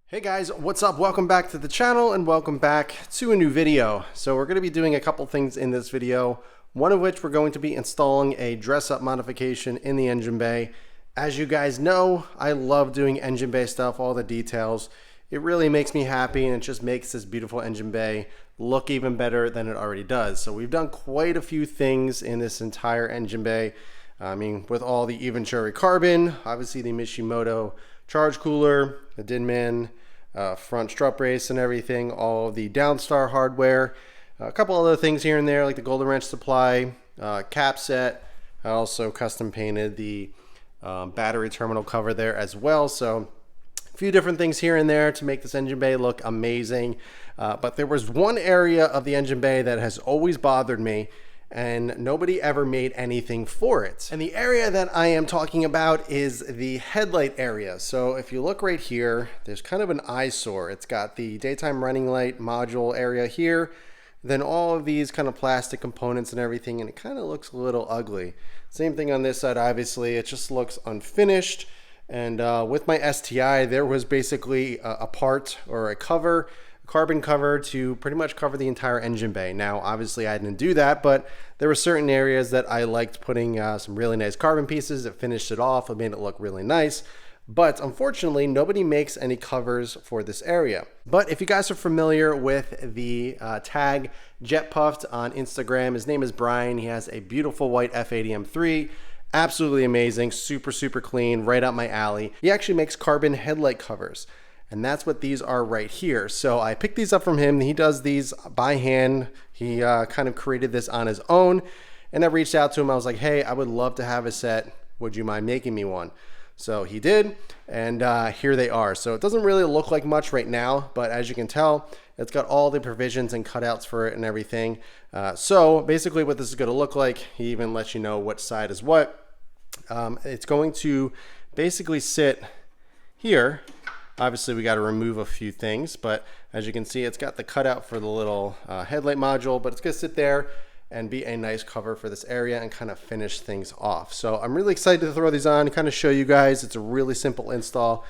Hey guys, what's up? Welcome back to the channel and welcome back to a new video. So we're going to be doing a couple things in this video, one of which we're going to be installing a dress-up modification in the engine bay. As you guys know, I love doing engine bay stuff, all the details. It really makes me happy and it just makes this beautiful engine bay look even better than it already does. So we've done quite a few things in this entire engine bay. I mean, with all the even cherry carbon, obviously the Mishimoto charge cooler, the Dinman front strut brace and everything, all of the Downstar hardware, a couple other things here and there like the Golden Wrench supply, cap set. I also custom painted the battery terminal cover there as well. So a few different things here and there to make this engine bay look amazing. But there was one area of the engine bay that has always bothered me, and nobody ever made anything for it. And the area that I am talking about is the headlight area. So if you look right here, there's kind of an eyesore. It's got the daytime running light module area here, then all of these kind of plastic components and everything, and it kind of looks a little ugly. Same thing on this side, obviously, it just looks unfinished. And with my STI, there was basically a part or a cover, carbon cover to pretty much cover the entire engine bay. Now, obviously I didn't do that, but there were certain areas that I liked putting some really nice carbon pieces that finished it off. It made it look really nice. But unfortunately, nobody makes any covers for this area. But if you guys are familiar with the tag Jet Puffed on Instagram, his name is Bryan. He has a beautiful white F80 M3. Absolutely amazing, super clean, right up my alley. He actually makes carbon headlight covers. And that's what these are right here. So I picked these up from him. He does these by hand. He kind of created this on his own. And I reached out to him. I was like, hey, I would love to have a set. Would you mind making me one? So he did, and here they are. So it doesn't really look like much right now, but as you can tell, it's got all the provisions and cutouts for it and everything. So basically what this is going to look like, he even lets you know what side is what. It's going to basically sit here. Obviously we got to remove a few things, but as you can see, it's got the cutout for the little headlight module, but it's going to sit there and be a nice cover for this area and kind of finish things off. So I'm really excited to throw these on and kind of show you guys. It's a really simple install,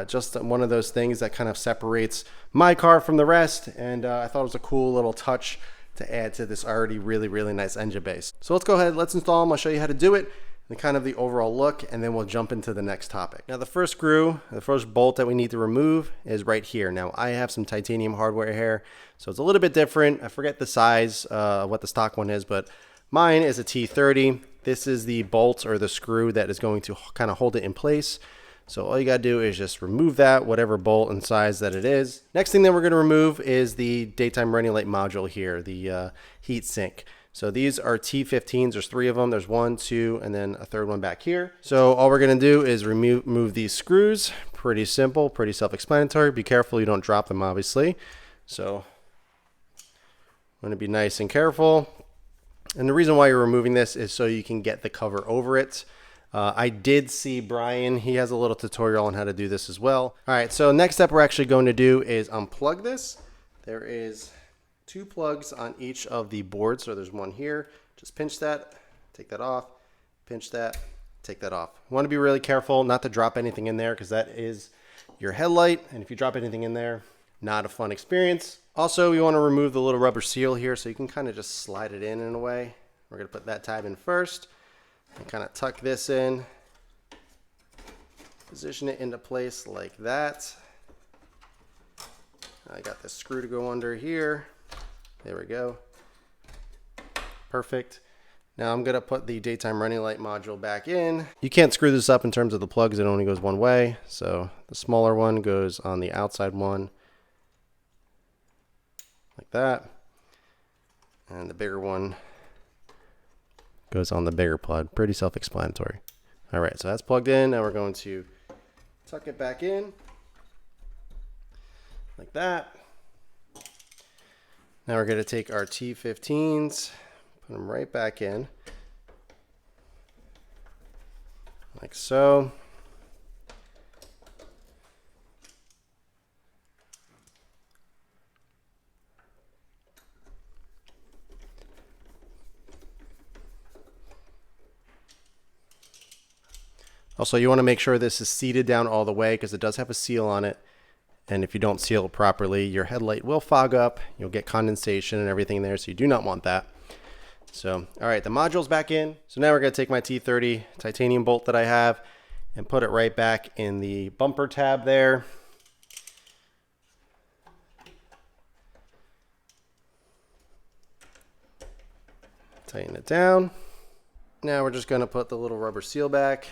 just one of those things that kind of separates my car from the rest, and I thought it was a cool little touch to add to this already really nice engine base. So let's go ahead, let's install them. I'll show you how to do it and kind of the overall look, and then we'll jump into the next topic. Now the first screw, the first bolt that we need to remove is right here. Now I have some titanium hardware here, so it's a little bit different. I forget the size, what the stock one is, but mine is a T30. This is the bolt or the screw that is going to kind of hold it in place. So all you gotta do is just remove that, whatever bolt and size that it is. Next thing that we're gonna remove is the daytime running light module here, the heat sink. So these are T15s, there's 3 of them. There's 1, 2, and then a third one back here. So all we're gonna do is remove these screws. Pretty simple, pretty self-explanatory. Be careful you don't drop them, obviously. So I'm gonna be nice and careful. And the reason why you're removing this is so you can get the cover over it. I did see Bryan, he has a little tutorial on how to do this as well. All right, so next step we're actually going to do is unplug this. There is 2 plugs on each of the boards. So there's one here, just pinch that, take that off, pinch that, take that off. You want to be really careful not to drop anything in there because that is your headlight. And if you drop anything in there, not a fun experience. Also, you want to remove the little rubber seal here so you can kind of just slide it in a way. We're going to put that tab in first and kind of tuck this in, position it into place like that. I got the screw to go under here. There we go. Perfect. Now I'm gonna put the daytime running light module back in. You can't screw this up in terms of the plugs, it only goes one way. So the smaller one goes on the outside one, like that. And the bigger one goes on the bigger plug. Pretty self-explanatory. All right, so that's plugged in. Now we're going to tuck it back in, like that. Now we're going to take our T15s, put them right back in, like so. Also, you want to make sure this is seated down all the way because it does have a seal on it. And if you don't seal it properly, your headlight will fog up. You'll get condensation and everything there, so you do not want that. So, all right, the module's back in. So now we're gonna take my T30 titanium bolt that I have and put it right back in the bumper tab there. Tighten it down. Now we're just gonna put the little rubber seal back.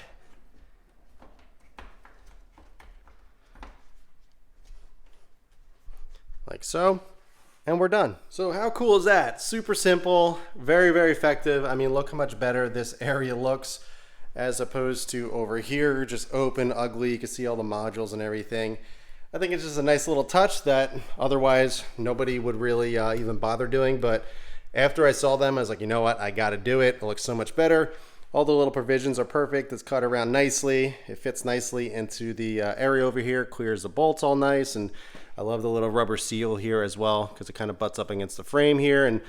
Like so. And we're done. So how cool is that? Super simple, very, very effective. I mean, look how much better this area looks as opposed to over here, just open, ugly. You can see all the modules and everything. I think it's just a nice little touch that otherwise nobody would really even bother doing. But after I saw them, I was like, you know what? I got to do it. It looks so much better. All the little provisions are perfect. It's cut around nicely. It fits nicely into the area over here, clears the bolts all nice. And I love the little rubber seal here as well because it kind of butts up against the frame here, and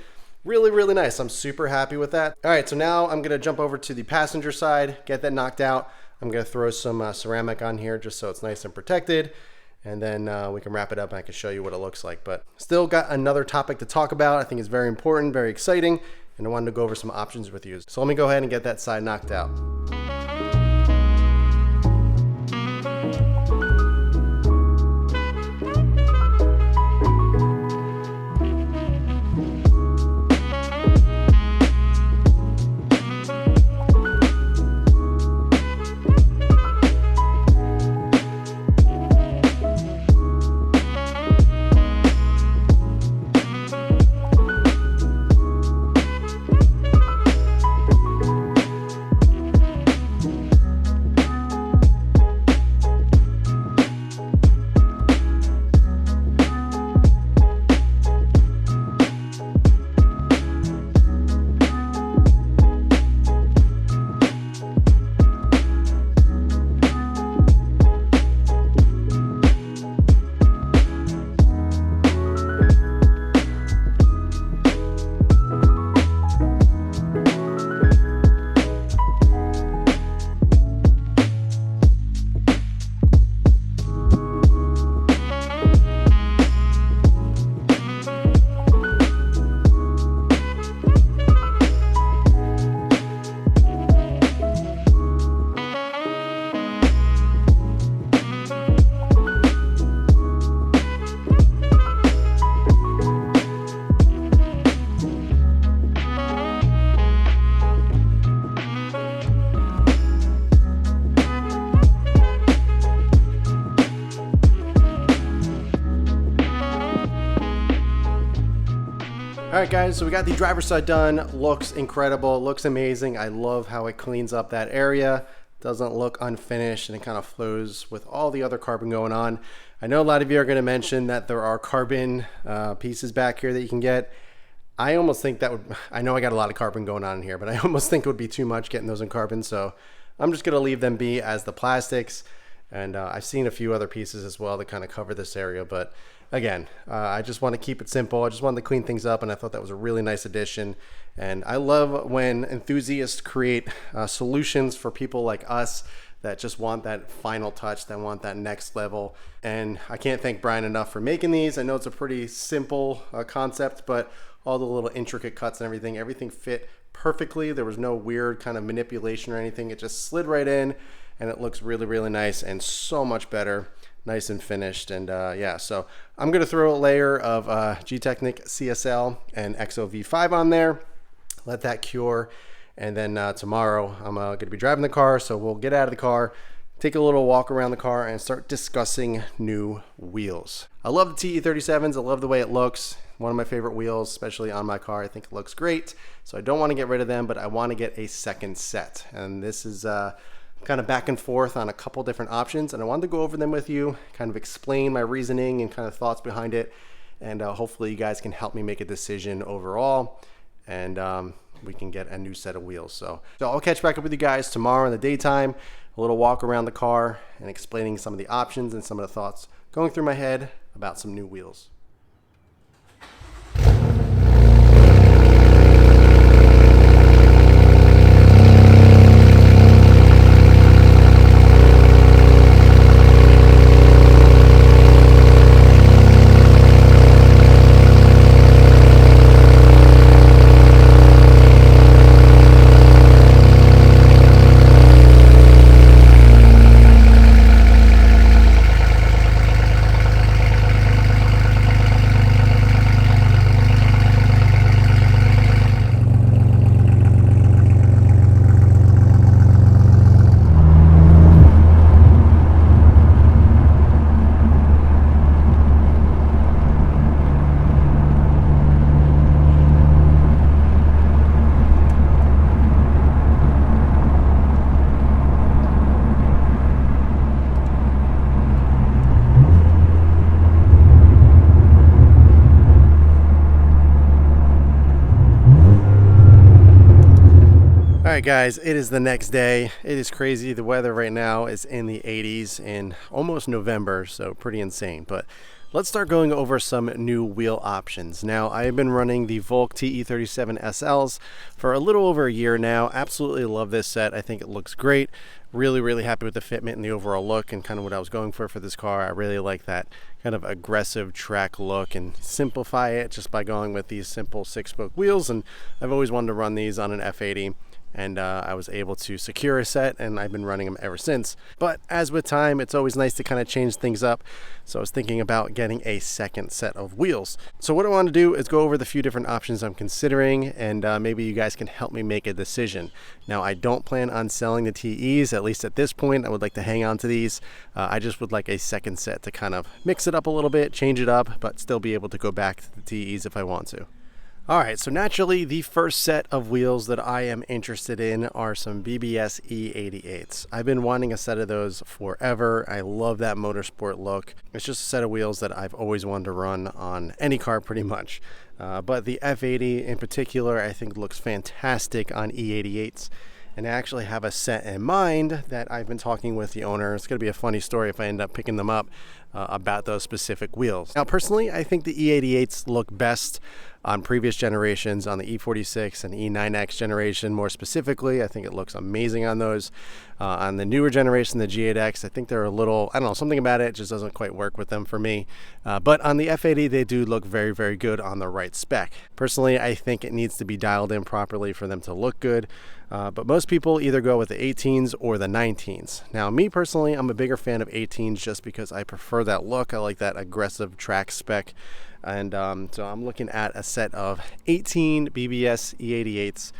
really, really nice. I'm super happy with that. All right, so now I'm gonna jump over to the passenger side, get that knocked out. I'm gonna throw some ceramic on here just so it's nice and protected, and then we can wrap it up and I can show you what it looks like. But still got another topic to talk about. I think it's very important, very exciting, and I wanted to go over some options with you. So let me go ahead and get that side knocked out. All right, guys, so we got the driver's side done. Looks incredible, looks amazing. I love how it cleans up that area. Doesn't look unfinished, and it kind of flows with all the other carbon going on. I know a lot of you are going to mention that there are carbon pieces back here that you can get. I almost think that would, I know I got a lot of carbon going on in here, but I almost think it would be too much getting those in carbon. So I'm just going to leave them be as the plastics. And I've seen a few other pieces as well that kind of cover this area. But again, I just want to keep it simple. I just wanted to clean things up, and I thought that was a really nice addition. And I love when enthusiasts create solutions for people like us that just want that final touch, that want that next level. And I can't thank Bryan enough for making these. I know it's a pretty simple concept, but all the little intricate cuts and everything fit perfectly. There was no weird kind of manipulation or anything. It just slid right in, and it looks really, really nice and so much better. Nice and finished. And yeah, so I'm going to throw a layer of G-Technic CSL and XOV5 on there, let that cure. And then tomorrow I'm going to be driving the car, so we'll get out of the car, take a little walk around the car, and start discussing new wheels. I love the TE37s. I love the way it looks. One of my favorite wheels, especially on my car. I think it looks great. So I don't want to get rid of them, but I want to get a second set. And this is kind of back and forth on a couple different options, and I wanted to go over them with you, kind of explain my reasoning and kind of thoughts behind it, and hopefully you guys can help me make a decision overall, and we can get a new set of wheels. So I'll catch back up with you guys tomorrow in the daytime, a little walk around the car and explaining some of the options and some of the thoughts going through my head about some new wheels. Alright guys, it is the next day. It is crazy. The weather right now is in the 80s in almost November, so pretty insane. But let's start going over some new wheel options. Now, I have been running the Volk TE37 SLs for a little over a year now. Absolutely love this set. I think it looks great. Really happy with the fitment and the overall look and kind of what I was going for this car. I really like that kind of aggressive track look and simplify it just by going with these simple 6-spoke wheels. And I've always wanted to run these on an F80. And I was able to secure a set, and I've been running them ever since. But as with time, it's always nice to kind of change things up. So I was thinking about getting a second set of wheels. So what I want to do is go over the few different options I'm considering, and maybe you guys can help me make a decision. Now, I don't plan on selling the TEs, at least at this point. I would like to hang on to these. I just would like a second set to kind of mix it up a little bit, change it up, but still be able to go back to the TEs if I want to. Alright, so naturally the first set of wheels that I am interested in are some BBS E88s. I've been wanting a set of those forever. I love that motorsport look. It's just a set of wheels that I've always wanted to run on any car pretty much. But the F80 in particular I think looks fantastic on E88s. And I actually have a set in mind that I've been talking with the owner. It's going to be a funny story if I end up picking them up about those specific wheels. Now, personally, I think the E88s look best on previous generations, on the E46 and E9X generation more specifically. I think it looks amazing on those. On the newer generation, the G8X, I think they're a little, I don't know, something about it just doesn't quite work with them for me. But on the F80, they do look very good on the right spec. Personally, I think it needs to be dialed in properly for them to look good. But most people either go with the 18s or the 19s. Now, me personally, I'm a bigger fan of 18s just because I prefer that look. I like that aggressive track spec. And so I'm looking at a set of 18 BBS E88s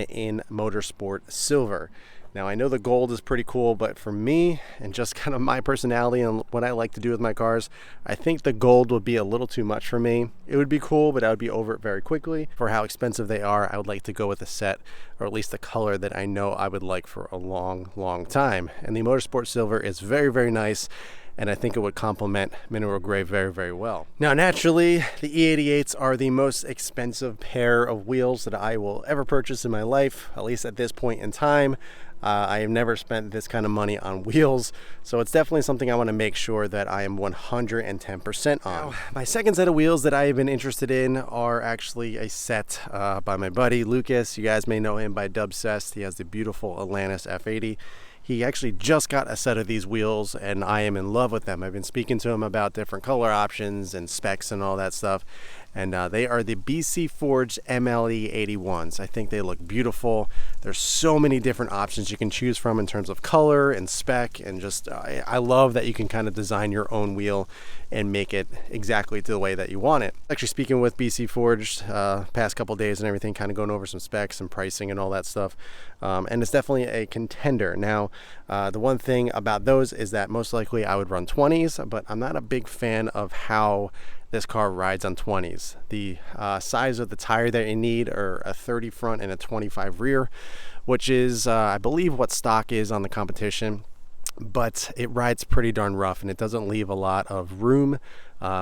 in Motorsport Silver. Now, I know the gold is pretty cool, but for me and just kind of my personality and what I like to do with my cars, I think the gold would be a little too much for me. It would be cool, but I would be over it very quickly. For how expensive they are, I would like to go with a set, or at least a color that I know I would like for a long time. And the Motorsport Silver is very nice, and I think it would complement mineral gray very well. Now, naturally, the E88s are the most expensive pair of wheels that I will ever purchase in my life, at least at this point in time. I have never spent this kind of money on wheels, so it's definitely something I want to make sure that I am 110% on. My second set of wheels that I have been interested in are actually a set by my buddy Lucas. You guys may know him by Dubcest. He has the beautiful Atlantis F80. He actually just got a set of these wheels, and I am in love with them. I've been speaking to him about different color options and specs and all that stuff. And they are the BC Forged MLE 81s. I think they look beautiful. There's so many different options you can choose from in terms of color and spec, and just I love that you can kind of design your own wheel and make it exactly to the way that you want it. Actually, speaking with BC Forged past couple days and everything, kind of going over some specs and pricing and all that stuff, and it's definitely a contender. Now, the one thing about those is that most likely I would run 20s, but I'm not a big fan of how this car rides on 20s. The size of the tire that you need are a 30 front and a 25 rear, which is I believe what stock is on the competition, but it rides pretty darn rough, and it doesn't leave a lot of room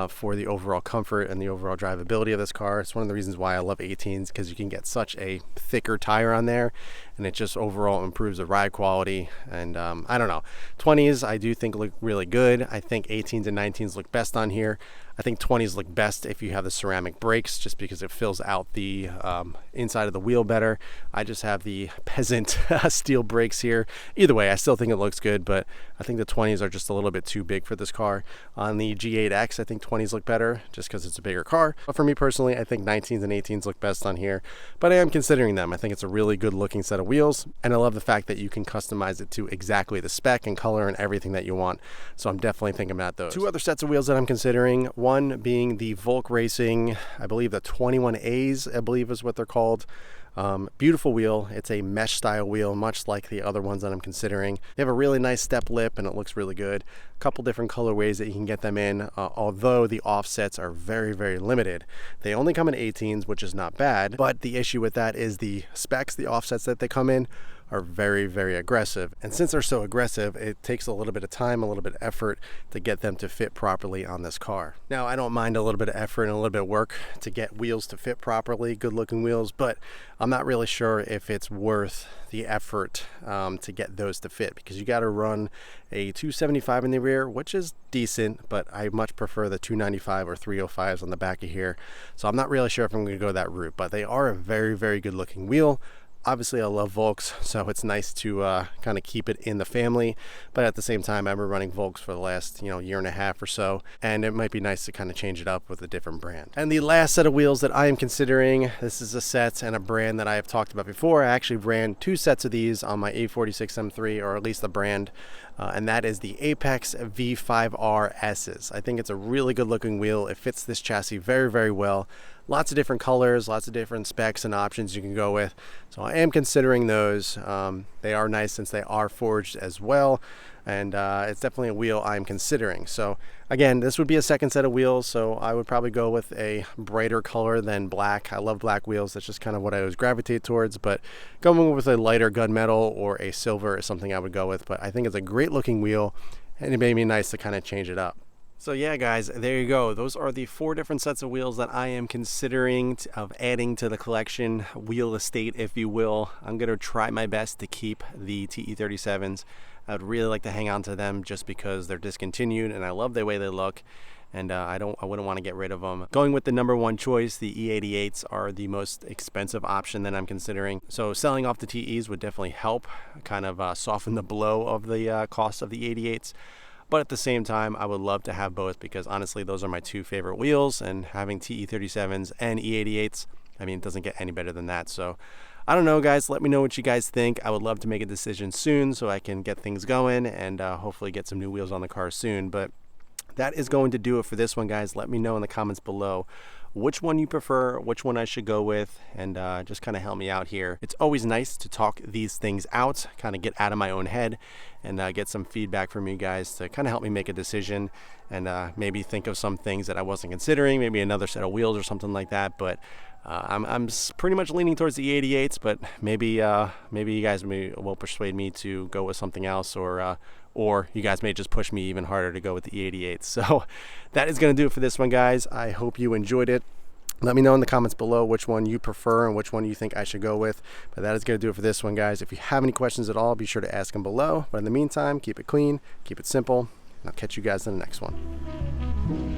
for the overall comfort and the overall drivability of this car. It's one of the reasons why I love 18s, because you can get such a thicker tire on there, and it just overall improves the ride quality. And I don't know, 20s I do think look really good. I think 18s and 19s look best on here. I think 20s look best if you have the ceramic brakes, just because it fills out the inside of the wheel better. I just have the peasant steel brakes here. Either way, I still think it looks good, but I think the 20s are just a little bit too big for this car. On the G8X, I think 20s look better just because it's a bigger car. But for me personally, I think 19s and 18s look best on here, but I am considering them. I think it's a really good looking set of wheels, and I love the fact that you can customize it to exactly the spec and color and everything that you want. So I'm definitely thinking about those. Two other sets of wheels that I'm considering, one being the Volk Racing, I believe the 21As, I believe is what they're called. Beautiful wheel. It's a mesh style wheel, much like the other ones that I'm considering. They have a really nice step lip and it looks really good. A couple different colorways that you can get them in, although the offsets are very limited. They only come in 18s, which is not bad, but the issue with that is the specs, the offsets that they come in are very, very aggressive. And since they're so aggressive, it takes a little bit of time, a little bit of effort to get them to fit properly on this car. Now, I don't mind a little bit of effort and a little bit of work to get wheels to fit properly, good looking wheels, but I'm not really sure if it's worth the effort to get those to fit, because you got to run a 275 in the rear, which is decent, but I much prefer the 295 or 305s on the back of here. So I'm not really sure if I'm going to go that route, but they are a very, very good looking wheel. Obviously, I love Volks, so it's nice to kind of keep it in the family. But at the same time, I've been running Volks for the last year and a half or so, and it might be nice to kind of change it up with a different brand. And the last set of wheels that I am considering, this is a set and a brand that I have talked about before. I actually ran 2 sets of these on my 846 M3, or at least the brand, and that is the Apex V5R S's. I think it's a really good looking wheel. It fits this chassis very, very well. Lots of different colors, lots of different specs and options you can go with. So I am considering those. They are nice since they are forged as well. And it's definitely a wheel I'm considering. So again, this would be a second set of wheels. So I would probably go with a brighter color than black. I love black wheels. That's just kind of what I always gravitate towards. But going with a lighter gunmetal or a silver is something I would go with. But I think it's a great looking wheel, and it made me nice to kind of change it up. So yeah, guys, there you go. Those are the 4 different sets of wheels that I am considering of adding to the collection wheel estate, if you will. I'm going to try my best to keep the TE37s. I would really like to hang on to them just because they're discontinued and I love the way they look. And I wouldn't want to get rid of them. Going with the number 1 choice, the E88s are the most expensive option that I'm considering. So selling off the TEs would definitely help kind of soften the blow of the cost of the 88s. But at the same time, I would love to have both, because honestly, those are my 2 favorite wheels, and having TE37s and E88s, I mean, it doesn't get any better than that. So I don't know, guys. Let me know what you guys think. I would love to make a decision soon so I can get things going and hopefully get some new wheels on the car soon. But that is going to do it for this one, guys. Let me know in the comments below which one you prefer, which one I should go with, and just kind of help me out here. It's always nice to talk these things out, kind of get out of my own head, and get some feedback from you guys to kind of help me make a decision, and maybe think of some things that I wasn't considering, maybe another set of wheels or something like that. But I'm pretty much leaning towards the 88s, but maybe you guys will persuade me to go with something else, or you guys may just push me even harder to go with the 88s. So that is going to do it for this one, guys. I hope you enjoyed it. Let me know in the comments below which one you prefer and which one you think I should go with. But that is going to do it for this one, guys. If you have any questions at all, be sure to ask them below. But in the meantime, keep it clean, keep it simple, and I'll catch you guys in the next one.